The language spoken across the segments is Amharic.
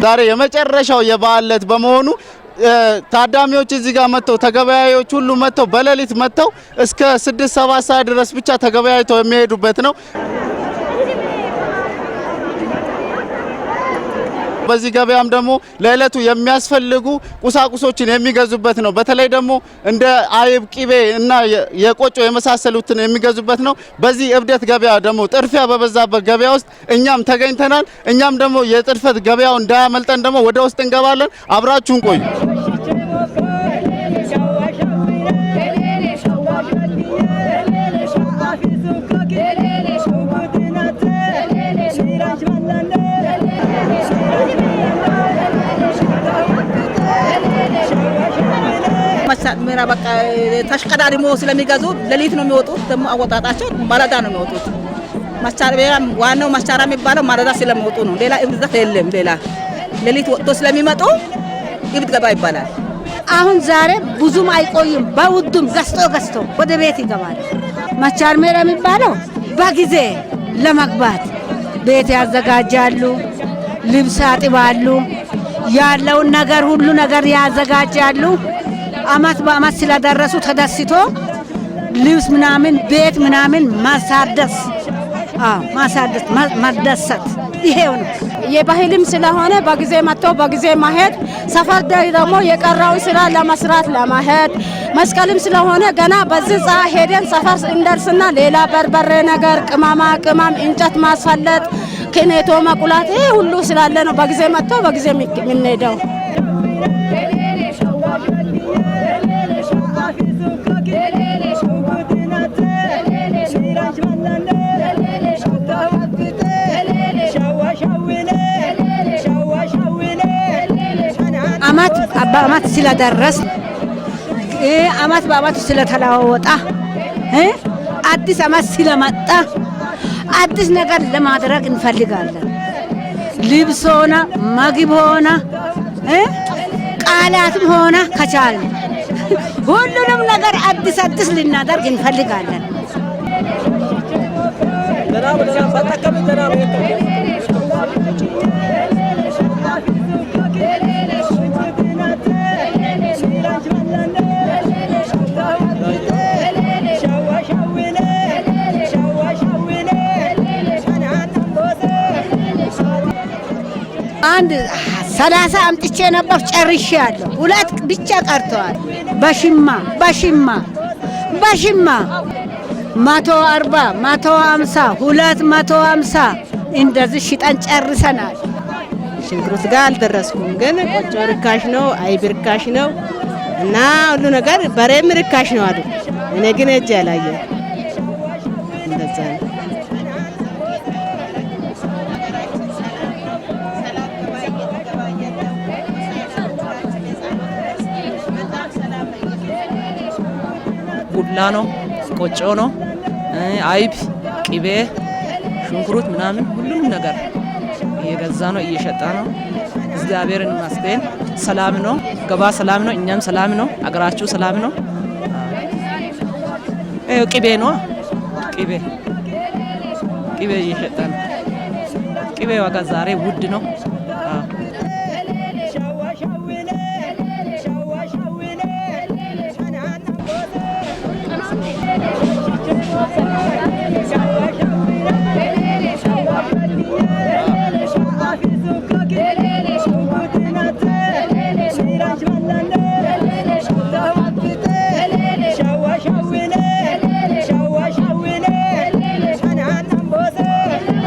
ዛሬ የመጨረሻው የበዓለት በመሆኑ ታዳሚዎች እዚህ ጋር መጥተው ተገበያዮች ሁሉ መጥተው በሌሊት መጥተው እስከ 6-7 ሰዓት ድረስ ብቻ ተገበያይተው የሚሄዱበት ነው። በዚህ ገበያም ደግሞ ለዕለቱ የሚያስፈልጉ ቁሳቁሶችን የሚገዙበት ነው። በተለይ ደግሞ እንደ አይብ፣ ቂቤ እና የቆጮ የመሳሰሉትን የሚገዙበት ነው። በዚህ እብደት ገበያ ደግሞ ጥርፊያ በበዛበት ገበያ ውስጥ እኛም ተገኝተናል። እኛም ደግሞ የጥርፈት ገበያው እንዳያመልጠን ደግሞ ወደ ውስጥ እንገባለን። አብራችሁን ቆዩ። መራ በቃ ተሽቀዳድሞ ስለሚገዙ ሌሊት ነው የሚወጡት። ደግሞ አወጣጣቸው ማለዳ ነው የሚወጡት። ማስቻሪያ ዋናው ማስቻሪያ የሚባለው ማለዳ ስለሚወጡ ነው። ሌላ እብደት የለም። ሌላ ሌሊት ወጥቶ ስለሚመጡ እብድ ገባ ይባላል። አሁን ዛሬ ብዙም አይቆይም። በውዱም ገዝቶ ወደ ቤት ይገባል። ማስቻሪያ የሚባለው በጊዜ ለመግባት ቤት ያዘጋጃሉ፣ ልብስ ያጥባሉ፣ ያለውን ነገር ሁሉ ነገር ያዘጋጃሉ። አመት በአመት ስለደረሱ ተደስቶ ልብስ ምናምን ቤት ምናምን ማሳደስ ማደሰት ይሄው ነው። የባህልም ስለሆነ በጊዜ መጥቶ በጊዜ ማሄድ፣ ሰፈር ደግሞ የቀረውን ስራ ለመስራት ለማሄድ፣ መስቀልም ስለሆነ ገና በዚህ ሰዓት ሄደን ሰፈር እንደርስና ሌላ በርበሬ ነገር ቅመም እንጨት ማስፈለጥ ክኔቶ መቁላት ይሄ ሁሉ ስላለ ነው በጊዜ መጥቶ በጊዜ የምንሄደው። አመት ስለደረስ አመት በአመት ስለተለዋወጣ አዲስ አመት ስለመጣ አዲስ ነገር ለማድረግ እንፈልጋለን። ልብስ ሆነ ምግብ ሆነ ቃላትም ሆነ ከቻለ ሁሉንም ነገር አዲስ ልናደርግ እንፈልጋለን። አንድ 30 አምጥቼ ነበር ጨርሼያለሁ። 2 ብቻ ቀርተዋል። በሽማ 140 150 250 እንደዚህ ሽጠን ጨርሰናል። ሽንኩርት ጋር አልደረስኩም፣ ግን ቆጮ ርካሽ ነው፣ አይብ ርካሽ ነው እና ሁሉ ነገር በሬም ርካሽ ነው አሉ። እኔ ግን እጄ አላየሁ። እንደዛ ነው። ቡላ ነው፣ ቆጮ ነው፣ አይብ፣ ቂቤ፣ ሽንኩርት ምናምን ሁሉም ነገር እየገዛ ነው እየሸጣ ነው። እግዚአብሔርን ይመስገን። ሰላም ነው፣ ገባ ሰላም ነው፣ እኛም ሰላም ነው፣ አገራችሁ ሰላም ነው። ቂቤ ነው፣ ቂቤ እየሸጣ ነው። ቂቤ ዋጋ ዛሬ ውድ ነው።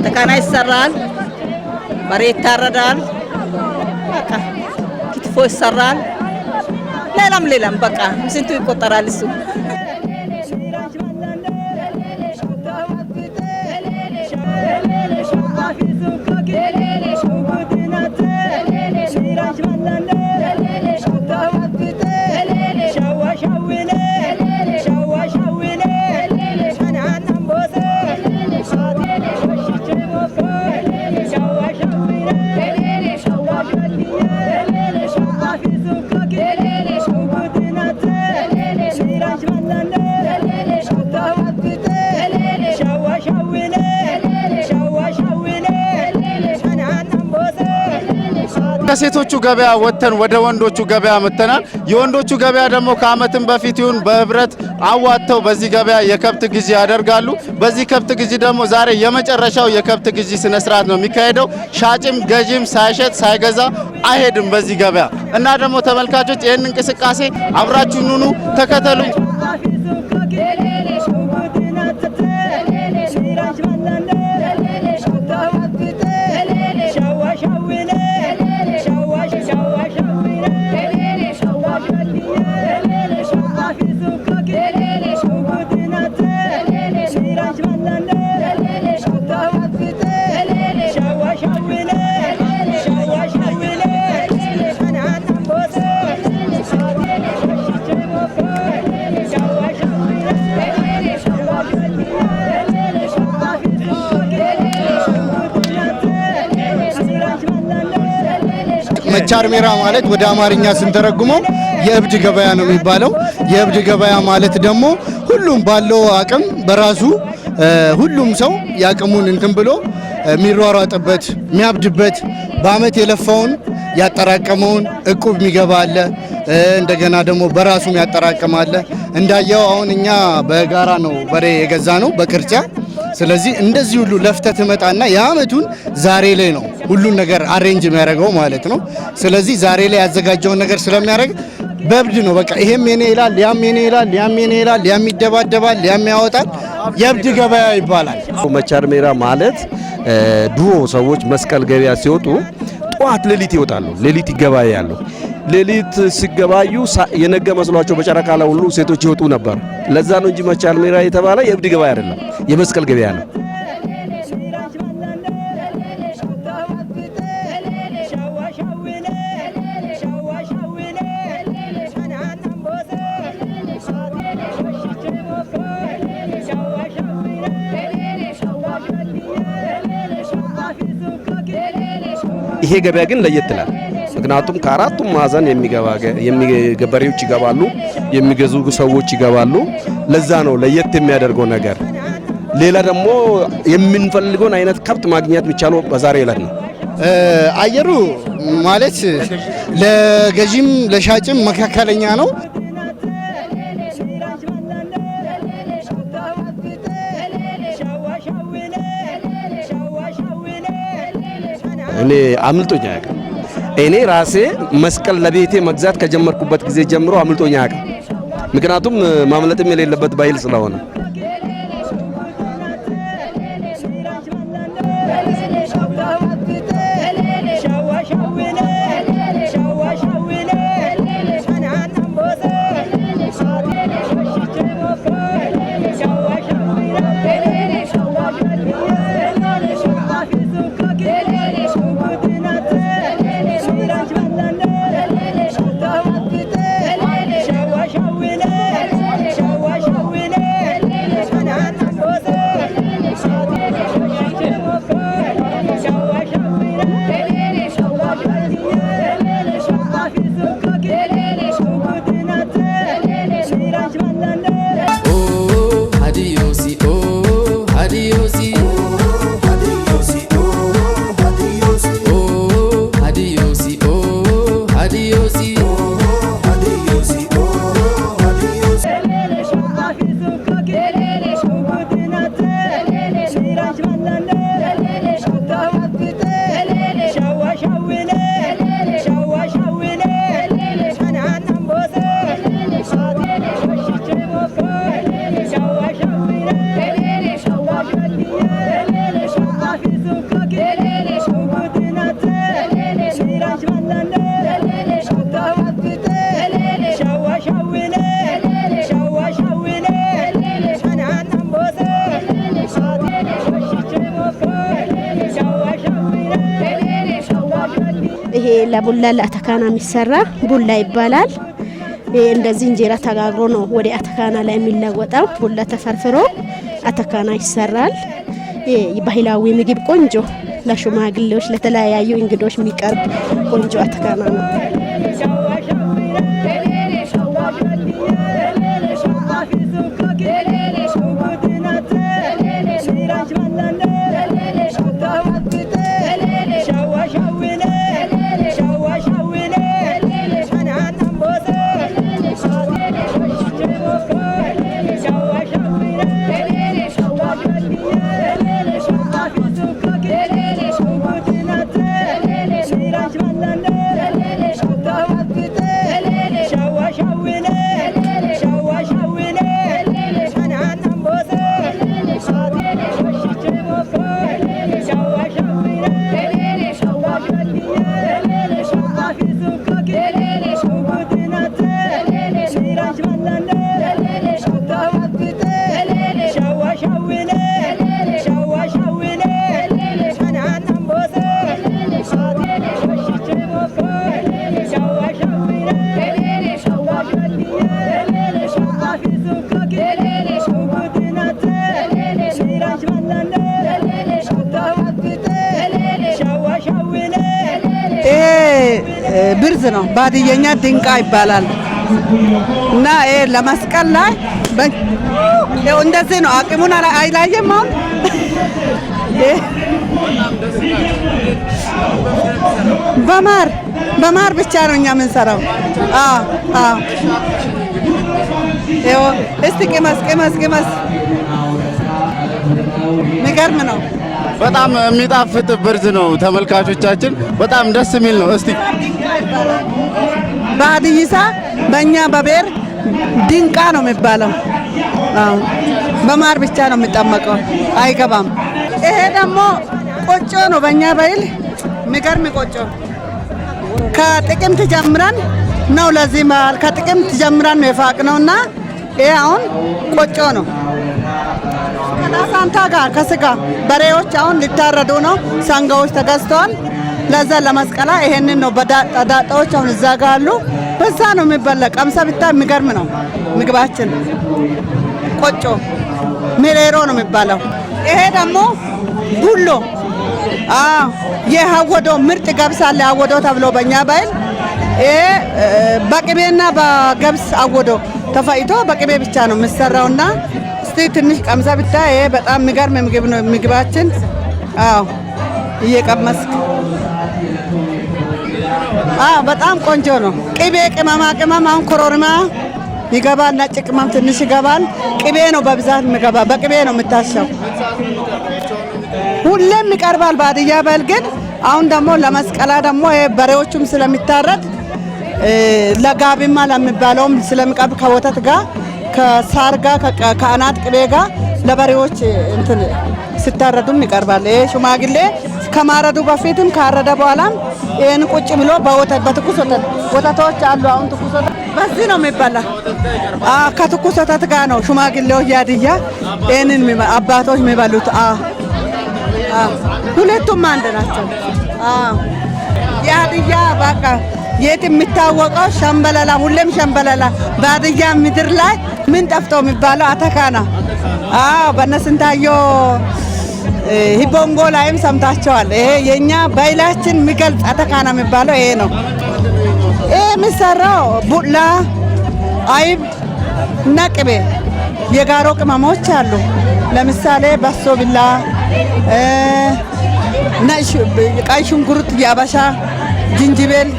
ተካና ይሰራል፣ በሬ ይታረዳል፣ በቃ ክትፎ ይሰራል፣ ሌላም በቃ ስንቱ ይቆጠራል እሱ። Gelele, ከሴቶቹ ገበያ ወጥተን ወደ ወንዶቹ ገበያ መተናል። የወንዶቹ ገበያ ደግሞ ከአመትም በፊት ይሁን በህብረት አዋጥተው በዚህ ገበያ የከብት ግዢ ያደርጋሉ። በዚህ ከብት ግዢ ደግሞ ዛሬ የመጨረሻው የከብት ግዢ ስነ ስርዓት ነው የሚካሄደው። ሻጭም ገዢም ሳይሸጥ ሳይገዛ አይሄድም በዚህ ገበያ እና ደግሞ ተመልካቾች ይህን እንቅስቃሴ አብራችሁን ሁኑ፣ ተከተሉኝ። መቻር ሜራ ማለት ወደ አማርኛ ስንተረጉመው የእብድ ገበያ ነው የሚባለው። የእብድ ገበያ ማለት ደግሞ ሁሉም ባለው አቅም በራሱ ሁሉም ሰው ያቅሙን እንትን ብሎ የሚሯሯጥበት የሚያብድበት በአመት የለፋውን ያጠራቀመውን እቁብ የሚገባ አለ። እንደገና ደግሞ በራሱ ያጠራቀም አለ። እንዳየው አሁን እኛ በጋራ ነው በሬ የገዛ ነው በቅርጫ። ስለዚህ እንደዚህ ሁሉ ለፍተህ ትመጣና የአመቱን ዛሬ ላይ ነው ሁሉን ነገር አሬንጅ የሚያደርገው ማለት ነው። ስለዚህ ዛሬ ላይ ያዘጋጀውን ነገር ስለሚያደርግ በእብድ ነው በቃ። ይሄም የኔ ይላል፣ ያም የኔ ይላል፣ ያም የኔ ይላል፣ ያም ይደባደባል፣ ያም ያወጣል። የእብድ ገበያ ይባላል። መቻር ሜራ ማለት ድሮ ሰዎች መስቀል ገበያ ሲወጡ ጧት ሌሊት ይወጣሉ፣ ሌሊት ይገበያሉ። ሌሊት ሲገባዩ የነገ መስሏቸው በጨረቃ ላይ ሁሉ ሴቶች ይወጡ ነበር። ለዛ ነው እንጂ መቻር ሜራ የተባለ የእብድ ገበያ አይደለም፣ የመስቀል ገበያ ነው። ይሄ ገበያ ግን ለየት ይላል። ምክንያቱም ከአራቱም ማዕዘን ገበሬዎች ይገባሉ፣ የሚገዙ ሰዎች ይገባሉ። ለዛ ነው ለየት የሚያደርገው ነገር። ሌላ ደግሞ የምንፈልገውን አይነት ከብት ማግኘት የሚቻለው በዛሬ ዕለት ነው። አየሩ ማለት ለገዢም ለሻጭም መካከለኛ ነው። እኔ አምልጦኛ ያውቃል። እኔ ራሴ መስቀል ለቤቴ መግዛት ከጀመርኩበት ጊዜ ጀምሮ አምልጦኛ ያውቃል። ምክንያቱም ማምለጥም የሌለበት ባይል ስለሆነ ይሄ ለቡላ ለአተካና የሚሰራ ቡላ ይባላል። እንደዚህ እንጀራ ተጋግሮ ነው ወደ አተካና ላይ የሚለወጠው። ቡላ ተፈርፍሮ አተካና ይሰራል። ባህላዊ ምግብ ቆንጆ ለሽማግሌዎች ለተለያዩ እንግዶች የሚቀርብ ቆንጆ አተካና ነው። ብርዝ ነው። ባድየኛ ድንቃ ይባላል። እና ይሄ ለመስቀል ላይ እንደዚህ ነው። አቅሙን አይላየም። አሁን በማር ብቻ ነው እኛ የምንሰራው። እስቲ ቅመስ። የሚገርም ነው። በጣም የሚጣፍጥ ብርዝ ነው ተመልካቾቻችን፣ በጣም ደስ የሚል ነው። እስቲ በሀዲይሳ በእኛ በብሔር ድንቃ ነው የሚባለው። በማር ብቻ ነው የሚጠመቀው፣ አይገባም። ይሄ ደግሞ ቆጮ ነው በእኛ ባህል። የሚገርም ቆጮ ከጥቅምት ጀምረን ነው ለዚህ በዓል ከጥቅምት ጀምረን ነው የፋቅነውና ይሄ አሁን ቆጮ ነው። ከሳንታ ጋር ከስጋ በሬዎች አሁን ሊታረዱ ነው። ሰንጋዎች ተገዝተዋል። ለዛ ለመስቀላ ይሄንን ነው በዳጣዎች አሁን እዛ ጋር አሉ። በዛ ነው የሚበላ። ቀምሳ ብታ የሚገርም ነው ምግባችን። ቆጮ ሜሌሮ ነው የሚባለው። ይሄ ደግሞ ቡሎ የሀወዶ ምርጥ ገብስ አለ። ሀወዶ ተብሎ በእኛ ባህል ይሄ በቅቤና በገብስ አወዶ ተፈይቶ በቅቤ ብቻ ነው የሚሰራውና እስቲ ትንሽ ቀምሳ ብታ ይሄ በጣም የሚገርም ምግብ ነው ምግባችን። እየቀመስክ በጣም ቆንጆ ነው። ቅቤ ቅመማ ቅመም አሁን ኮሮሪማ ይገባል፣ ነጭ ቅመም ትንሽ ይገባል። ቅቤ ነው በብዛት የሚገባ፣ በቅቤ ነው የምታሻው። ሁሌም ይቀርባል ባድያ በል ግን አሁን ደግሞ ለመስቀላ ደግሞ በሬዎቹም ስለሚታረድ ለጋቢማ ለሚባለውም ስለሚቀርብ ከወተት ጋር ከሳር ጋር ከአናት ቅቤ ጋር ለበሬዎች እንትን ሲታረዱም ይቀርባል። ይሄ ሽማግሌ ከማረዱ በፊትም ካረደ በኋላም ይሄን ቁጭ ብሎ በወተት በትኩስ ወተቶች አሉ። አሁን ትኩስ ወተት በዚህ ነው የሚበላ። ከትኩስ ወተት ጋር ነው ሽማግሌዎች ያድያ ይሄንን አባቶች የሚበሉት። ሁለቱም አንድ ናቸው። ያድያ በቃ የት የሚታወቀው ሸምበለላ፣ ሁሌም ሸምበለላ ባድያ ምድር ላይ ምን ጠፍቶ የሚባለው አተካና። በነስንታየው ሂቦንጎ ላይም ሰምታቸዋል። ይሄ የኛ ባህላችን የሚገልጽ አተካና የሚባለው ይሄ ነው። ይሄ የሚሰራው ቡላ፣ አይብ እና ቅቤ የጋሮ ቅመሞች አሉ። ለምሳሌ በሶ ቢላ፣ ቀይ ሽንኩርት፣ የአበሻ ዝንጅብል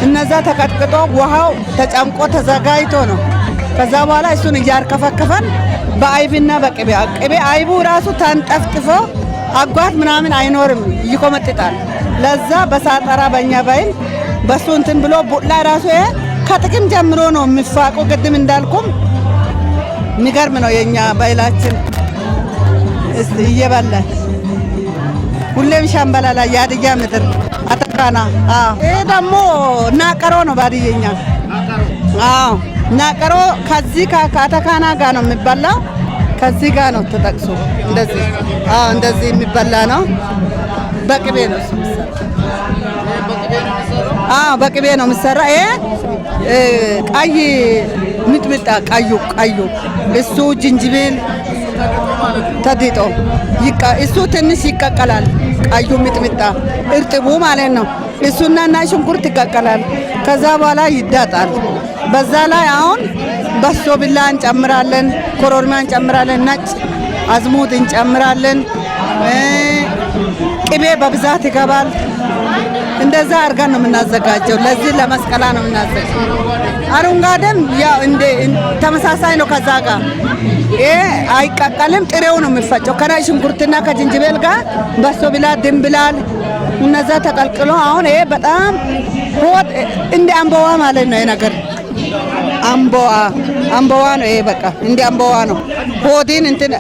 እነዛ ተቀጥቅጦ ውሃው ተጨምቆ ተዘጋጅቶ ነው። ከዛ በኋላ እሱን እያርከፈከፈን በአይብና በቅቤ አይቡ ራሱ ተንጠፍጥፎ አጓት ምናምን አይኖርም፣ ይቆመጥጣል። ለዛ በሳጠራ በእኛ ባይል በሱ እንትን ብሎ ቡላ ራሱ ከጥቅም ጀምሮ ነው የሚፋቁ። ቅድም እንዳልኩም የሚገርም ነው የኛ ባይላችን። እስቲ እየበላን ሁሌም ሻምበላላ ያድያ ምድር አተካና። ይሄ ደግሞ ናቀሮ ነው ባድየኛ። ናቀሮ ከዚህ ከአተካና ጋር ነው የሚበላው። ከዚህ ጋር ነው ተጠቅሶ እንደዚህ የሚበላ ነው። በቅቤ ነው በቅቤ ነው የሚሰራ። ይሄ ቀይ ሚጥሚጣ ቀዩ እሱ ዝንጅብል ተዲጦ እሱ ትንሽ ይቀቀላል። ቀዩ ሚጥሚጣ እርጥቡ ማለት ነው። እሱና ሽንኩርት ይቀቀላል። ከዛ በኋላ ይዳጣል። በዛ ላይ አሁን በሶ ቢላ እንጨምራለን፣ ኮሮሪማ እንጨምራለን፣ ነጭ አዝሙድ እንጨምራለን። ቅቤ በብዛት ይገባል። እንደዛ አድርገን ነው የምናዘጋጀው። ለዚህ ለመስቀላ ነው የምናዘጋጀው። አረንጓዴም ያው ተመሳሳይ ነው። ከዛ ጋር ይሄ አይቀቀልም፣ ጥሬው ነው የሚፈጨው ከነጭ ሽንኩርትና ከዝንጅብል ጋር በሶ ቢላ፣ ድንብላል እነዛ ተቀልቅሎ አሁን ይሄ በጣም ሆድ እንደ አምቦዋ ማለት ነው። ይሄ ነገር አምቦዋ ነው። ይሄ በቃ እንደ አምቦዋ ነው። ሆድን እንትን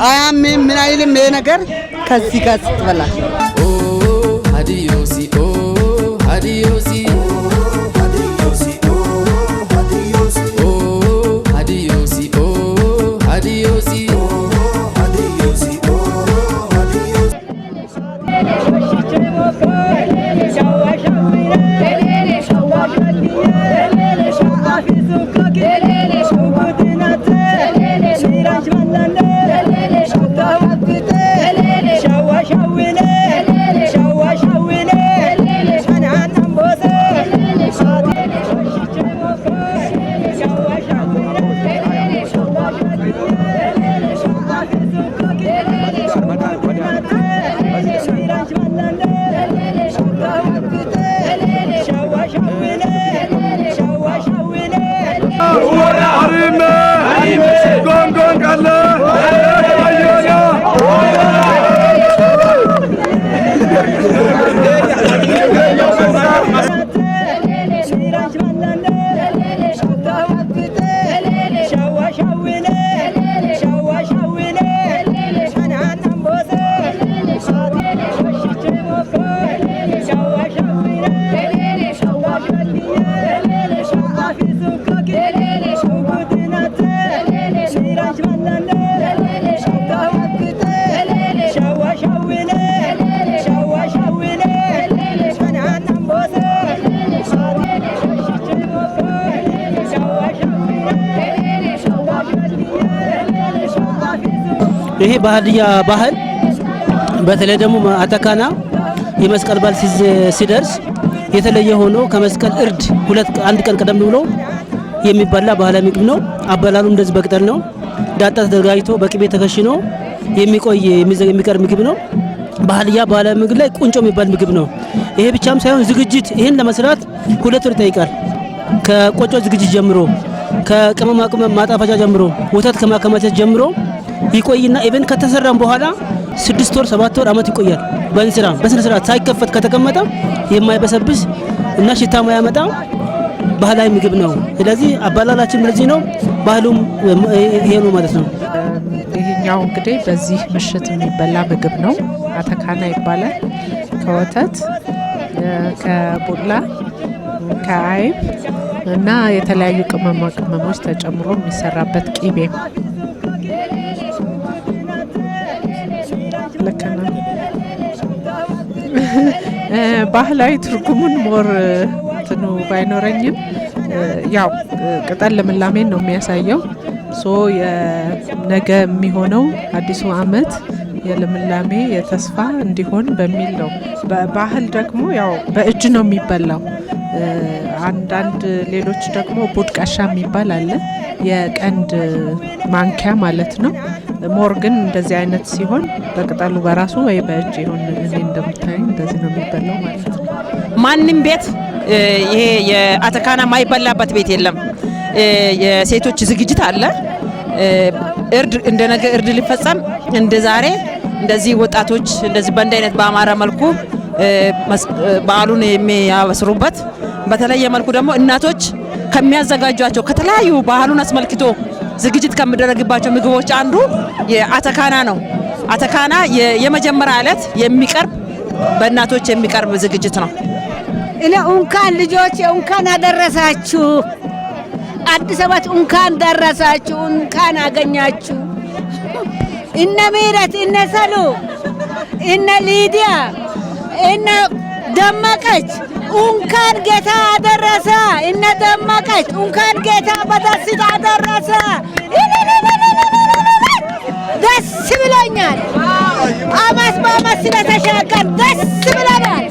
አያምም ምን አይልም። ይሄ ነገር ከዚህ ጋር ስትበላ ሀዲዮሲ ሀዲዮሲ Shawa shawile ይሄ በሀዲያ ባህል በተለይ ደግሞ አተካና የመስቀል በዓል ሲደርስ የተለየ ሆኖ ከመስቀል እርድ አንድ ቀን ቀደም ብሎ የሚበላ ባህላዊ ምግብ ነው። አበላሉ እንደዚህ በቅጠል ነው። ዳጣ ተዘጋጅቶ በቅቤ ተከሽኖ የሚቀርብ ምግብ ነው። በሀዲያ ባህላዊ ምግብ ላይ ቁንጮ የሚባል ምግብ ነው። ይሄ ብቻም ሳይሆን ዝግጅት ይሄን ለመስራት 2 ወር ይጠይቃል። ከቆጮ ዝግጅት ጀምሮ ከቅመማ ቅመም ማጣፈጫ ጀምሮ ወተት ከማከማቸት ጀምሮ ይቆይና ኢቨን ከተሰራም በኋላ 6 ወር 7 ወር አመት ይቆያል። በስነ ስርዓት ሳይከፈት ከተቀመጠ የማይበሰብስ እና ሽታ ማያመጣ ባህላዊ ምግብ ነው። ስለዚህ አባላላችን ለዚህ ነው፣ ባህሉም ይሄ ነው ማለት ነው። ይሄኛው እንግዲህ በዚህ ምሽት የሚበላ ምግብ ነው። አተካና ይባላል። ከወተት ከቡላ ከአይብ እና የተለያዩ ቅመማ ቅመሞች ተጨምሮ የሚሰራበት ቂቤ ለከና ባህላዊ ትርጉሙን ሞር እንትኑ ባይኖረኝም ያው ቅጠል ልምላሜን ነው የሚያሳየው። የነገ የሚሆነው አዲሱ አመት የልምላሜ የተስፋ እንዲሆን በሚል ነው። በባህል ደግሞ ያው በእጅ ነው የሚበላው። አንዳንድ ሌሎች ደግሞ ቡድቃሻ የሚባል አለ፣ የቀንድ ማንኪያ ማለት ነው። ሞር ግን እንደዚህ አይነት ሲሆን በቅጠሉ በራሱ ወይ በእጅ ይሆን። እኔ እንደምታይ እንደዚህ ነው የሚበላው ማለት ነው። ማንም ቤት ይሄ የአተካና ማይበላበት ቤት የለም። የሴቶች ዝግጅት አለ። እርድ እንደነገ እርድ ሊፈጸም እንደ ዛሬ እንደዚህ ወጣቶች እንደዚህ በእንደ አይነት በአማራ መልኩ በዓሉን የሚያበስሩበት፣ በተለየ መልኩ ደግሞ እናቶች ከሚያዘጋጇቸው ከተለያዩ ባህሉን አስመልክቶ ዝግጅት ከሚደረግባቸው ምግቦች አንዱ የአተካና ነው። አተካና የመጀመሪያ ዕለት የሚቀርብ በእናቶች የሚቀርብ ዝግጅት ነው። እኔ እንኳን ልጆች እንኳን አደረሳችሁ፣ አዲስ አመት እንኳን ደረሳችሁ፣ እንኳን አገኛችሁ። እነ ምህረት እነ ሰሉ እነ ሊዲያ እነ ደመቀች እንኳን ጌታ አደረሰ። እነ ደመቀች እንኳን ጌታ በደስታ አደረሰ። ደስ ብሎኛል። አመት በአመት ስለተሻገር ደስ ብሎናል።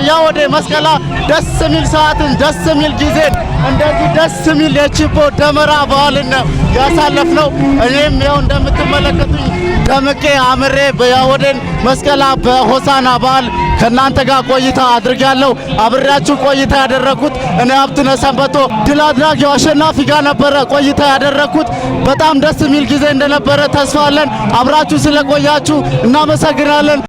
ያወደ መስቀላ ደስ የሚል ሰዓትን ደስ የሚል ጊዜ እንደዚህ ደስ የሚል የችቦ ደመራ በዓልን ያሳለፍነው። እኔም ያው እንደምትመለከቱኝ ደምቄ አምሬ በያወደን መስቀላ በሆሳና በዓል ከናንተ ጋር ቆይታ አድርጋለሁ። አብሬያችሁ ቆይታ ያደረኩት እኔ ሀብትነህ ሰንበቶ ድል አድራጊው አሸናፊ ጋር ነበረ ቆይታ ያደረኩት። በጣም ደስ የሚል ጊዜ እንደነበረ ተስፋ አለን። አብራችሁ ስለቆያችሁ እናመሰግናለን።